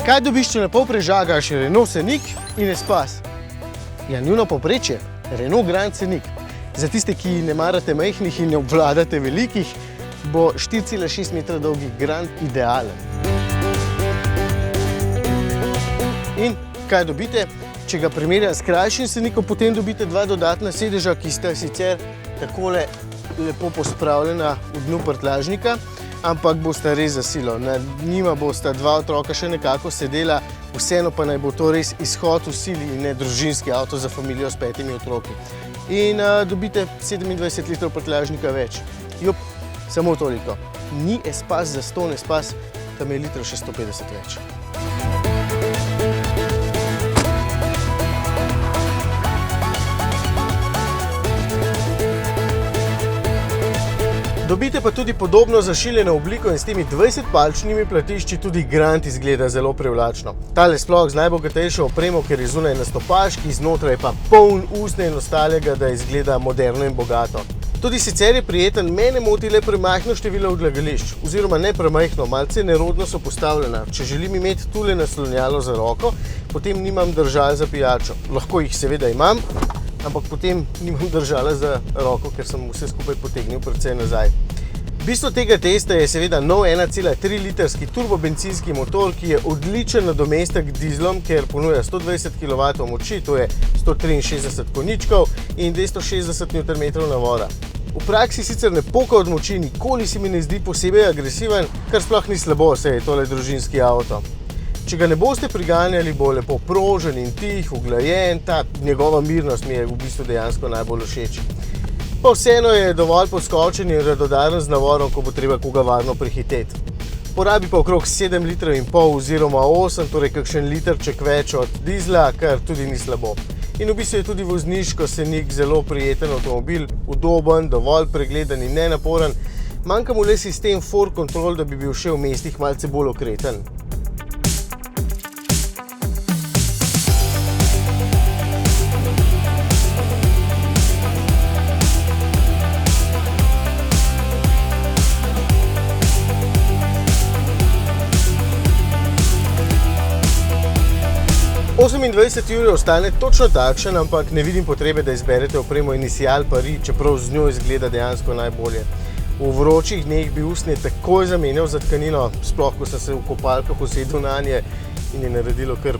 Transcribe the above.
Kaj dobiš, če na pol prežagaš Renault Scenic in Espace? Ja, njuno povprečje, Renault Grand Scenic. Za tiste, ki ne marate majhnih in ne obvladate velikih, bo 4,6 metra dolgi Grand idealen. In kaj dobite? Če ga primerjam s krajšim Scenicom, potem dobite dva dodatna sedeža, ki sta sicer takole lepo pospravljena v dnu prtljažnika, ampak bosta res za silo. Nad njima bosta dva otroka še nekako sedela, vseeno pa naj bo to res izhod v sili in ne družinski avto za familijo s 5 otroki. In dobite 27 litrov prtljažnika več. Jop, samo toliko. Ni Espace zastonj Espace, tam je litrov še 150 več. Dobite pa tudi podobno zašiljeno obliko in s temi 20-palčnimi platišči tudi Grand izgleda zelo privlačno. Tale sploh z najbogatejšo opremo, ker je zunaj nastopaški, znotraj pa poln usnja in ostalega, da izgleda moderno in bogato. Tudi sicer je prijeten, mene moti le premajhno število odlagališč, oziroma ne premajhno, malce nerodno so postavljena. Če želim imeti tule naslonjalo za roko, potem nimam držal za pijačo. Lahko jih seveda imam, ampak potem nimam držala za roko, ker sem vse skupaj potegnil precej nazaj. Bistvo tega testa je seveda nov 1,3 litrski turbobencinski motor, ki je odličen nadomestek dizlom, ker ponuja 120 kW moči, to je 163 konjičkov in 260 Nm navora. V praksi sicer ne poka od moči, nikoli se mi ne zdi posebej agresiven, kar sploh ni slabo, saj je tole družinski avto. Če ga ne boste priganjali, bo lepo prožen in tih, uglajen, ta njegova mirnost mi je v bistvu dejansko najbolj všeč. Pa vseeno je dovolj poskočen in radodaren z navorom, ko bo treba koga varno prehiteti. Porabi pa okrog 7,5 litrov oziroma 8, torej kakšen litrček več od dizla, kar tudi ni slabo. In v bistvu je tudi vozniško Scenic zelo prijeten avtomobil, udoben, dovolj pregleden in nenaporen. Manjka mu le sistem 4Control, da bi bil še v mestih malce bolj okreten. €28 ostane točno takšen, ampak ne vidim potrebe, da izberete opremo Initial Paris, čeprav z njo izgleda dejansko najbolje. V vročih dneh bi usnje takoj zamenjal za tkanino, sploh ko sem se v kopalkah usedel nanje in je naredilo kar